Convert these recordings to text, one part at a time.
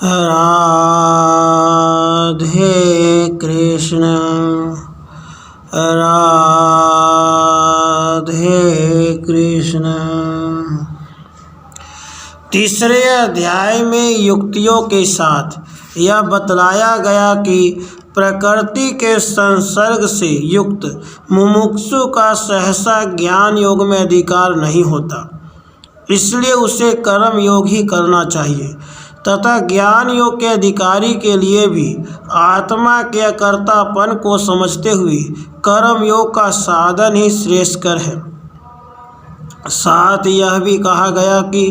राधे कृष्ण राधे कृष्ण। तीसरे अध्याय में युक्तियों के साथ यह बतलाया गया कि प्रकृति के संसर्ग से युक्त मुमुक्षु का सहसा ज्ञान योग में अधिकार नहीं होता, इसलिए उसे कर्म योग ही करना चाहिए तथा ज्ञान योग के अधिकारी के लिए भी आत्मा के अकर्तापन को समझते हुए कर्म योग का साधन ही श्रेष्ठकर है। साथ यह भी कहा गया कि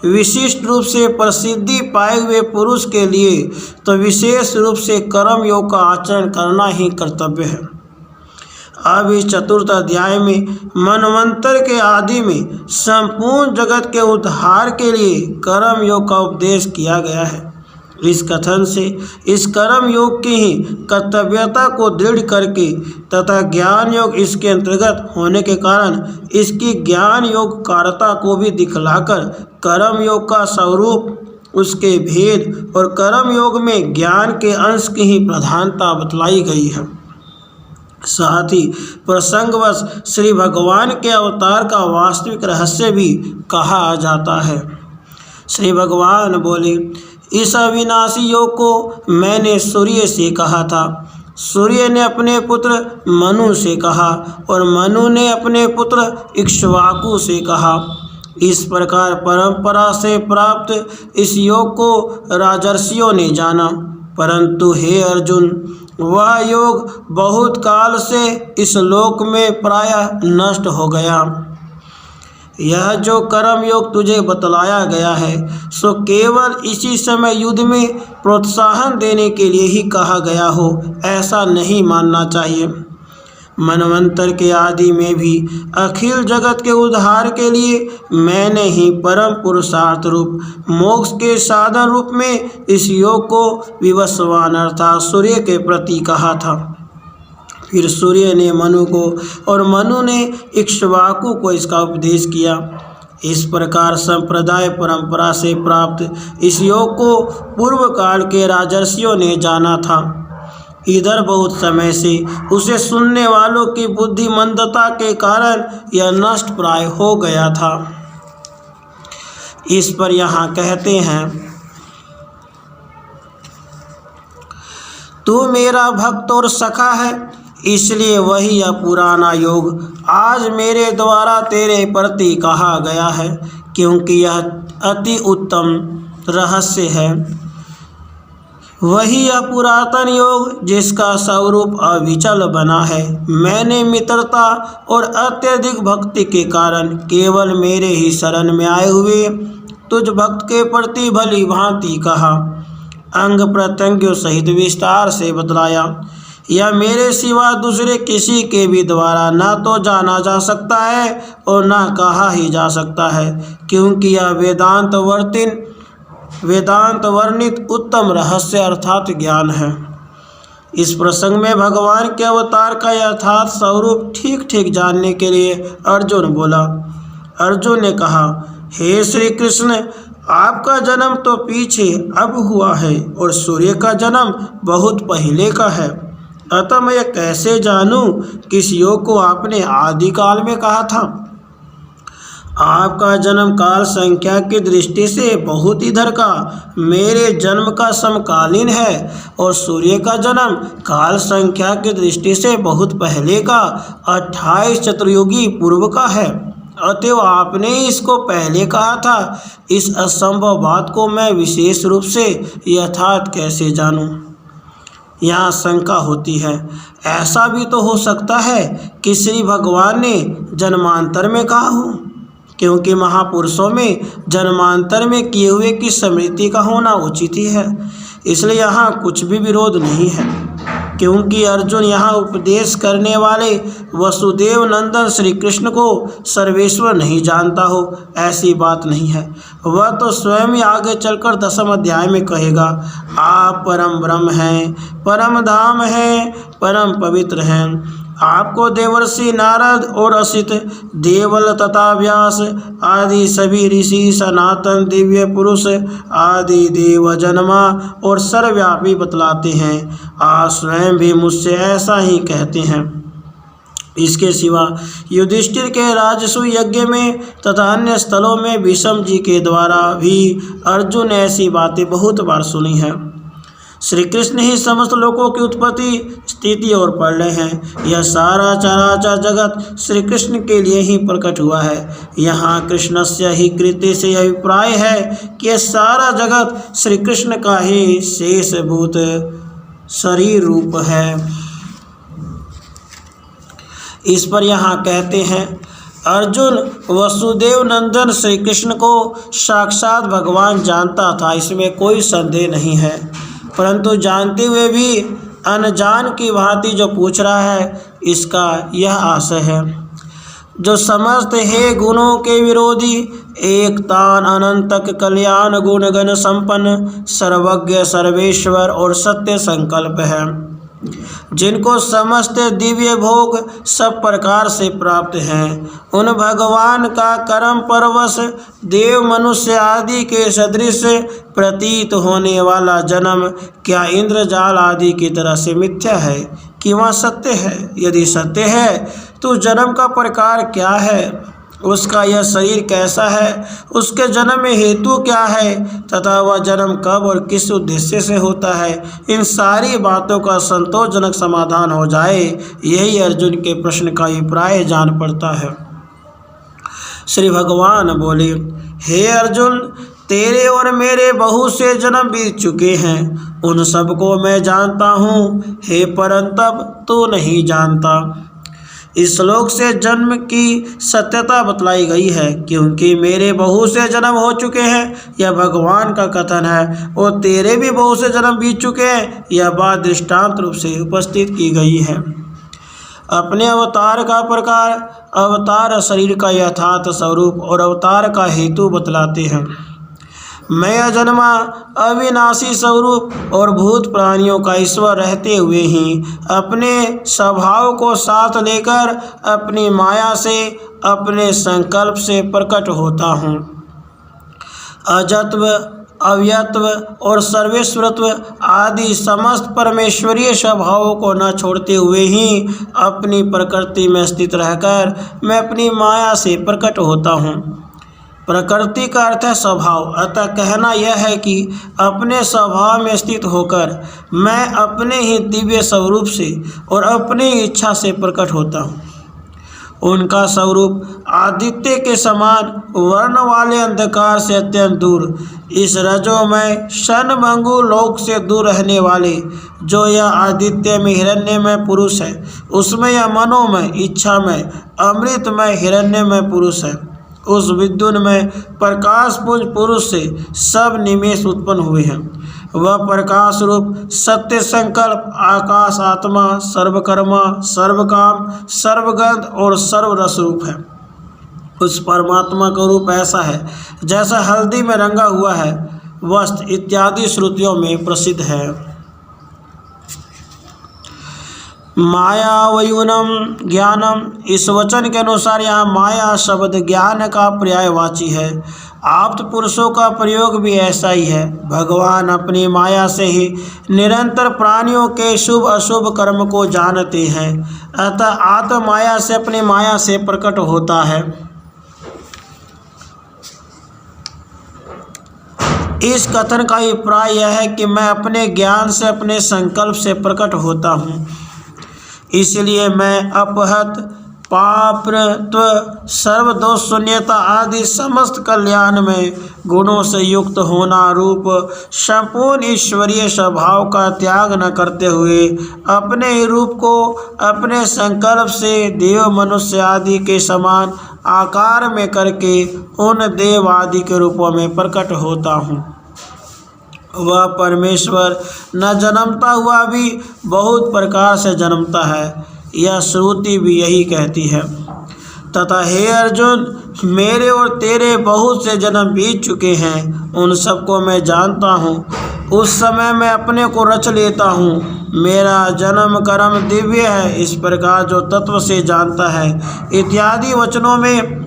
विशिष्ट रूप से प्रसिद्धि पाए हुए पुरुष के लिए तो विशेष रूप से कर्म योग का आचरण करना ही कर्तव्य है। अब इस चतुर्थ अध्याय में मनवंतर के आदि में संपूर्ण जगत के उद्धार के लिए कर्म योग का उपदेश किया गया है। इस कथन से इस कर्म योग की ही कर्तव्यता को दृढ़ करके तथा ज्ञान योग इसके अंतर्गत होने के कारण इसकी ज्ञान योग कारता को भी दिखलाकर कर्म योग का स्वरूप, उसके भेद और कर्म योग में ज्ञान के अंश की ही प्रधानता बतलाई गई है। साथ ही प्रसंगवश श्री भगवान के अवतार का वास्तविक रहस्य भी कहा जाता है। श्री भगवान बोले, इस अविनाशी योग को मैंने सूर्य से कहा था, सूर्य ने अपने पुत्र मनु से कहा और मनु ने अपने पुत्र इक्ष्वाकु से कहा। इस प्रकार परंपरा से प्राप्त इस योग को राजर्षियों ने जाना, परंतु हे अर्जुन, वह योग बहुत काल से इस लोक में प्रायः नष्ट हो गया। यह जो कर्म योग तुझे बतलाया गया है सो केवल इसी समय युद्ध में प्रोत्साहन देने के लिए ही कहा गया हो, ऐसा नहीं मानना चाहिए। मनवंतर के आदि में भी अखिल जगत के उद्धार के लिए मैंने ही परम पुरुषार्थ रूप मोक्ष के साधन रूप में इस योग को विवस्वान अर्थात सूर्य के प्रति कहा था। फिर सूर्य ने मनु को और मनु ने इक्ष्वाकु को इसका उपदेश किया। इस प्रकार संप्रदाय परंपरा से प्राप्त इस योग को पूर्व काल के राजर्षियों ने जाना था। इधर बहुत समय से उसे सुनने वालों की बुद्धिमंदता के कारण यह नष्ट प्राय हो गया था। इस पर यहाँ कहते हैं, तू मेरा भक्त और सखा है, इसलिए वही यह पुराना योग आज मेरे द्वारा तेरे प्रति कहा गया है, क्योंकि यह अति उत्तम रहस्य है। वही यह पुरातन योग जिसका स्वरूप अविचल बना है। मैंने मित्रता और अत्यधिक भक्ति के कारण केवल मेरे ही शरण में आए हुए तुझ भक्त के प्रति भली भांति कहा, अंग प्रत्यंगों सहित विस्तार से बतलाया। यह मेरे सिवा दूसरे किसी के भी द्वारा न तो जाना जा सकता है और न कहा ही जा सकता है, क्योंकि यह वेदांत वर्णित उत्तम रहस्य अर्थात ज्ञान है। इस प्रसंग में भगवान के अवतार का यथार्थ स्वरूप ठीक ठीक जानने के लिए अर्जुन बोला। अर्जुन ने कहा, हे श्री कृष्ण, आपका जन्म तो पीछे अब हुआ है और सूर्य का जन्म बहुत पहले का है, अतः मैं कैसे जानूं किस योग को आपने आदिकाल में कहा था। आपका जन्म काल संख्या की दृष्टि से बहुत इधर का मेरे जन्म का समकालीन है और सूर्य का जन्म काल संख्या की दृष्टि से बहुत पहले का 28 चतुर्युगी पूर्व का है, अतएव आपने इसको पहले कहा था। इस असंभव बात को मैं विशेष रूप से यथार्थ कैसे जानूं। यहाँ शंका होती है, ऐसा भी तो हो सकता है कि श्री भगवान ने जन्मांतर में कहा हो, क्योंकि महापुरुषों में जन्मांतर में किए हुए की स्मृति का होना उचित ही है, इसलिए यहाँ कुछ भी विरोध नहीं है। क्योंकि अर्जुन यहाँ उपदेश करने वाले वसुदेव नंदन श्री कृष्ण को सर्वेश्वर नहीं जानता हो, ऐसी बात नहीं है। वह तो स्वयं ही आगे चलकर 10वें अध्याय में कहेगा, आप परम ब्रह्म हैं, परम धाम हैं, परम पवित्र हैं, आपको देवर्षि नारद और असित, देवल तथा व्यास आदि सभी ऋषि, सनातन दिव्य पुरुष आदि देव जन्मा और सर्वव्यापी बतलाते हैं। आप स्वयं भी मुझसे ऐसा ही कहते हैं। इसके सिवा युधिष्ठिर के राजसूय यज्ञ में तथा अन्य स्थलों में भीष्म जी के द्वारा भी अर्जुन ने ऐसी बातें बहुत बार सुनी हैं। श्री कृष्ण ही समस्त लोकों की उत्पत्ति, स्थिति और प्रलय हैं। यह सारा चराचर जगत श्री कृष्ण के लिए ही प्रकट हुआ है। यहाँ कृष्णस्य ही कृत्य से अभिप्राय है कि यह सारा जगत श्री कृष्ण का ही शेषभूत शरीर रूप है। इस पर यहाँ कहते हैं, अर्जुन वसुदेव नंदन श्री कृष्ण को साक्षात भगवान जानता था, इसमें कोई संदेह नहीं है। परंतु जानते हुए भी अनजान की भांति जो पूछ रहा है, इसका यह आशय है। जो समस्त है गुणों के विरोधी, एक तान अनंतक कल्याण गुण गण संपन्न, सर्वज्ञ सर्वेश्वर और सत्य संकल्प है, जिनको समस्त दिव्य भोग सब प्रकार से प्राप्त हैं, उन भगवान का कर्म परवश देव मनुष्य आदि के सदृश प्रतीत होने वाला जन्म क्या इंद्रजाल आदि की तरह से मिथ्या है कि वहाँ सत्य है? यदि सत्य है तो जन्म का प्रकार क्या है, उसका यह शरीर कैसा है, उसके जन्म में हेतु क्या है तथा वह जन्म कब और किस उद्देश्य से होता है, इन सारी बातों का संतोषजनक समाधान हो जाए, यही अर्जुन के प्रश्न का अभिप्राय जान पड़ता है। श्री भगवान बोले, हे अर्जुन, तेरे और मेरे बहुत से जन्म बीत चुके हैं, उन सबको मैं जानता हूँ, हे परंतप तू नहीं जानता। इस श्लोक से जन्म की सत्यता बतलाई गई है, क्योंकि मेरे बहुत से जन्म हो चुके हैं, यह भगवान का कथन है, और तेरे भी बहुत से जन्म बीत चुके हैं, यह बात दृष्टांत रूप से उपस्थित की गई है। अपने अवतार का प्रकार, अवतार शरीर का यथार्थ स्वरूप और अवतार का हेतु बतलाते हैं। मैं अजन्मा अविनाशी स्वरूप और भूत प्राणियों का ईश्वर रहते हुए ही अपने स्वभाव को साथ लेकर अपनी माया से, अपने संकल्प से प्रकट होता हूँ। अजत्व, अव्यत्व और सर्वेश्वरत्व आदि समस्त परमेश्वरीय स्वभावों को न छोड़ते हुए ही अपनी प्रकृति में स्थित रहकर मैं अपनी माया से प्रकट होता हूँ। प्रकृति का अर्थ है स्वभाव, अतः कहना यह है कि अपने स्वभाव में स्थित होकर मैं अपने ही दिव्य स्वरूप से और अपनी इच्छा से प्रकट होता हूँ। उनका स्वरूप आदित्य के समान वर्ण वाले अंधकार से अत्यंत दूर, इस रजोमय क्षणभंगु लोक से दूर रहने वाले जो यह आदित्य में हिरण्यमय पुरुष है, उसमें यह मनोमय, इच्छामय, अमृतमय हिरण्यमय पुरुष है। उस विद्युन में प्रकाश पुंज पुरुष से सब निमेष उत्पन्न हुए हैं। वह प्रकाश रूप सत्य संकल्प, आकाश आत्मा, सर्वकर्मा, सर्वकाम, सर्वगंध और सर्वरस रूप है। उस परमात्मा का रूप ऐसा है जैसा हल्दी में रंगा हुआ है वस्त्र इत्यादि श्रुतियों में प्रसिद्ध है। माया वयुनम ज्ञानम, इस वचन के अनुसार यहाँ माया शब्द ज्ञान का पर्यायवाची है। आप्त पुरुषों का प्रयोग भी ऐसा ही है। भगवान अपनी माया से ही निरंतर प्राणियों के शुभ अशुभ कर्म को जानते हैं, अतः आत्म माया से अपनी माया से प्रकट होता है। इस कथन का अभिप्राय यह है कि मैं अपने ज्ञान से, अपने संकल्प से प्रकट होता हूँ, इसलिए मैं अपहत, पापत्व, सर्वदोष शून्यता आदि समस्त कल्याण में गुणों से युक्त होना रूप संपूर्ण ईश्वरीय स्वभाव का त्याग न करते हुए अपने ही रूप को अपने संकल्प से देव मनुष्य आदि के समान आकार में करके उन देव आदि के रूपों में प्रकट होता हूँ। वह परमेश्वर न जन्मता हुआ भी बहुत प्रकार से जन्मता है, यह श्रुति भी यही कहती है। तथा हे अर्जुन, मेरे और तेरे बहुत से जन्म बीत चुके हैं, उन सबको मैं जानता हूँ, उस समय मैं अपने को रच लेता हूँ। मेरा जन्म कर्म दिव्य है, इस प्रकार जो तत्व से जानता है। इत्यादि वचनों में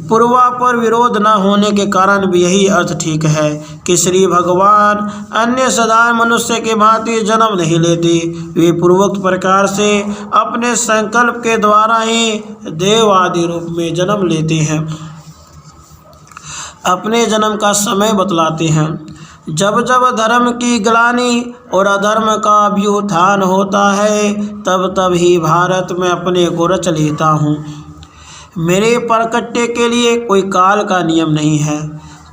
पूर्वापर विरोध न होने के कारण भी यही अर्थ ठीक है कि श्री भगवान अन्य साधारण मनुष्य के भांति जन्म नहीं लेते। वे पूर्वोक्त प्रकार से अपने संकल्प के द्वारा ही देव आदि रूप में जन्म लेते हैं। अपने जन्म का समय बतलाते हैं। जब जब धर्म की ग्लानि और अधर्म का अभ्युत्थान होता है, तब तब ही भारत में अपने को रच लेता हूँ। मेरे प्रकट्य के लिए कोई काल का नियम नहीं है।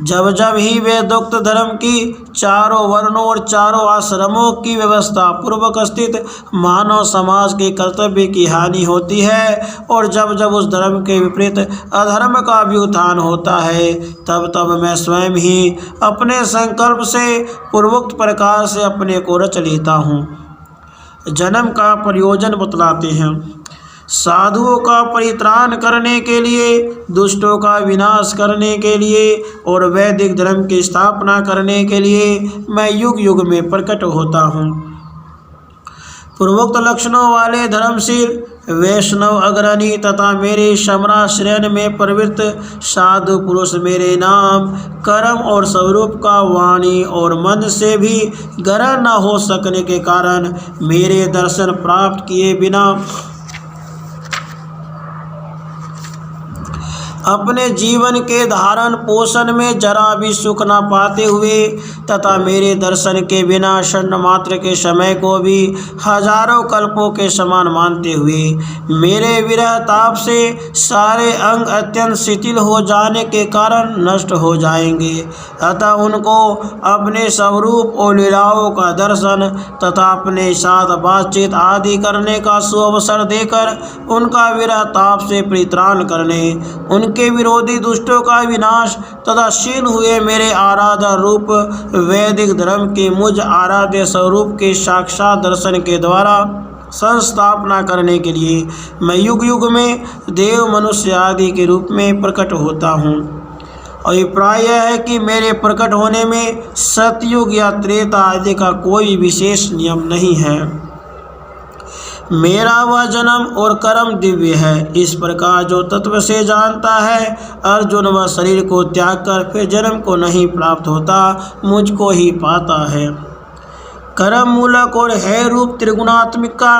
जब जब ही वेदोक्त धर्म की चारों वर्णों और चारों आश्रमों की व्यवस्था पूर्वक स्थित मानव समाज के कर्तव्य की हानि होती है और जब जब उस धर्म के विपरीत अधर्म का भी उत्थान होता है, तब तब मैं स्वयं ही अपने संकल्प से पूर्वोक्त प्रकार से अपने को रच लेता हूँ। जन्म का प्रयोजन बतलाते हैं। साधुओं का परित्राण करने के लिए, दुष्टों का विनाश करने के लिए और वैदिक धर्म की स्थापना करने के लिए मैं युग युग में प्रकट होता हूँ। पूर्वोक्त लक्षणों वाले धर्मशील वैष्णव अग्रणी तथा मेरे समराश्रयन में प्रवृत्त साधु पुरुष मेरे नाम कर्म और स्वरूप का वाणी और मन से भी ग्रहण न हो सकने के कारण मेरे दर्शन प्राप्त किए बिना अपने जीवन के धारण पोषण में जरा भी सुख न पाते हुए तथा मेरे दर्शन के बिना क्षण मात्र के समय को भी हजारों कल्पों के समान मानते हुए मेरे विरह ताप से सारे अंग अत्यंत शिथिल हो जाने के कारण नष्ट हो जाएंगे। अतः उनको अपने स्वरूप और लीलाओं का दर्शन तथा अपने साथ बातचीत आदि करने का सुअवसर देकर उनका विरह ताप से परित्राण करने, उनके विरोधी दुष्टों का विनाश तथा क्षीण हुए मेरे आराधन रूप वैदिक धर्म के मुझ आराध्य स्वरूप के साक्षात दर्शन के द्वारा संस्थापना करने के लिए मैं युग युग में देव मनुष्य आदि के रूप में प्रकट होता हूँ। अभिप्राय यह है कि मेरे प्रकट होने में सतयुग या त्रेता आदि का कोई विशेष नियम नहीं है। मेरा वह जन्म और कर्म दिव्य है, इस प्रकार जो तत्व से जानता है। अर्जुन वह शरीर को त्याग कर फिर जन्म को नहीं प्राप्त होता, मुझको ही पाता है। कर्म मूलक और है रूप त्रिगुणात्मिका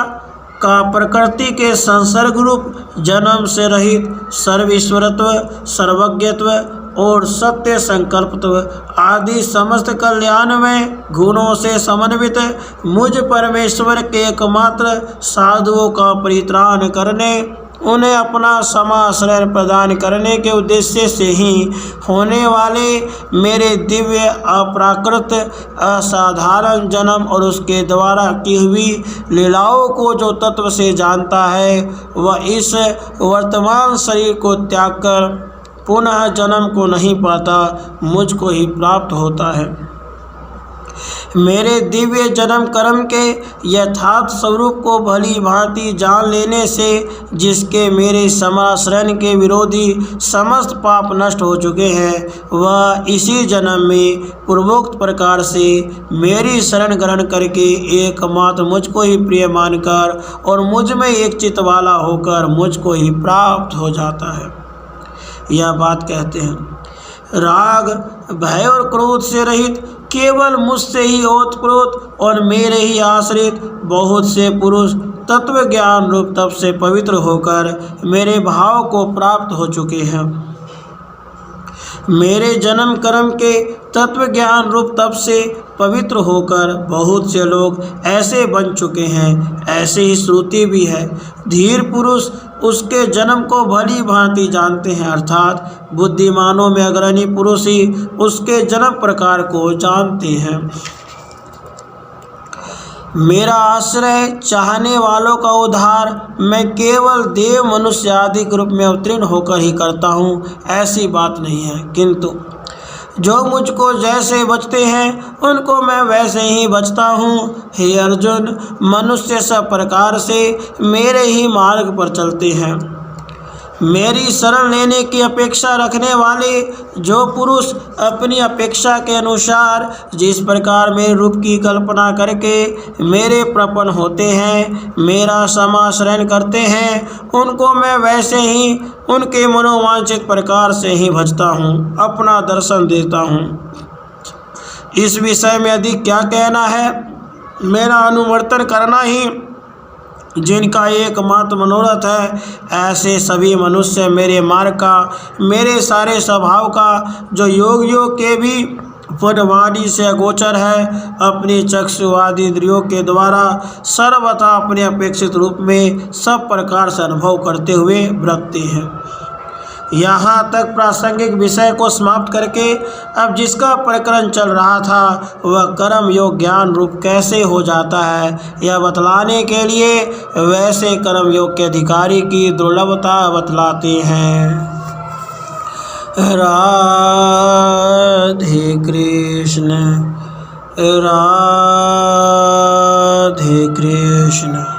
का प्रकृति के संसर्ग रूप जन्म से रहित सर्वेश्वरत्व, सर्वज्ञत्व और सत्य संकल्पत्व आदि समस्त कल्याण में गुणों से समन्वित मुझ परमेश्वर के एकमात्र साधुओं का परित्राण करने, उन्हें अपना समाश्रय प्रदान करने के उद्देश्य से ही होने वाले मेरे दिव्य अप्राकृत असाधारण जन्म और उसके द्वारा की हुई लीलाओं को जो तत्व से जानता है, वह इस वर्तमान शरीर को त्याग कर पुनः जन्म को नहीं पाता, मुझको ही प्राप्त होता है। मेरे दिव्य जन्म कर्म के यथार्थ स्वरूप को भली भांति जान लेने से जिसके मेरे समाश्रयन के विरोधी समस्त पाप नष्ट हो चुके हैं, वह इसी जन्म में पूर्वोक्त प्रकार से मेरी शरण ग्रहण करके एकमात्र मुझको ही प्रिय मानकर और मुझ में एक चित्त वाला होकर मुझको ही प्राप्त हो जाता है। यह बात कहते हैं। राग, भय और क्रोध से रहित केवल मुझसे ही ओतप्रोत और मेरे ही आश्रित बहुत से पुरुष तत्व ज्ञान रूप तप से पवित्र होकर मेरे भाव को प्राप्त हो चुके हैं। मेरे जन्म कर्म के तत्व ज्ञान रूप तप से पवित्र होकर बहुत से लोग ऐसे बन चुके हैं। ऐसे ही श्रुति भी है। धीर पुरुष उसके जन्म को भली भांति जानते हैं, अर्थात बुद्धिमानों में अग्रणी पुरुष ही उसके जन्म प्रकार को जानते हैं। मेरा आश्रय चाहने वालों का उद्धार मैं केवल देव मनुष्य आदि के रूप में अवतीर्ण होकर ही करता हूँ, ऐसी बात नहीं है। किंतु जो मुझको जैसे बचते हैं उनको मैं वैसे ही बचता हूँ। हे अर्जुन, मनुष्य सब प्रकार से मेरे ही मार्ग पर चलते हैं। मेरी शरण लेने की अपेक्षा रखने वाले जो पुरुष अपनी अपेक्षा के अनुसार जिस प्रकार मेरे रूप की कल्पना करके मेरे प्रपन्न होते हैं, मेरा समाश्रयण करते हैं, उनको मैं वैसे ही उनके मनोवांछित प्रकार से ही भजता हूँ, अपना दर्शन देता हूँ। इस विषय में अधिक क्या कहना है। मेरा अनुवर्तन करना ही जिनका एकमात्र मनोरथ है, ऐसे सभी मनुष्य मेरे मार्ग का, मेरे सारे स्वभाव का, जो योग के भी पदवाणी से अगोचर है, अपनी चक्षुवादी इंद्रियों के द्वारा सर्वथा अपने अपेक्षित रूप में सब प्रकार से अनुभव करते हुए बरतते हैं। यहाँ तक प्रासंगिक विषय को समाप्त करके अब जिसका प्रकरण चल रहा था वह कर्म योग ज्ञान रूप कैसे हो जाता है, यह बतलाने के लिए वैसे कर्म योग के अधिकारी की दुर्लभता बतलाते हैं। राधे कृष्ण, राधे कृष्ण।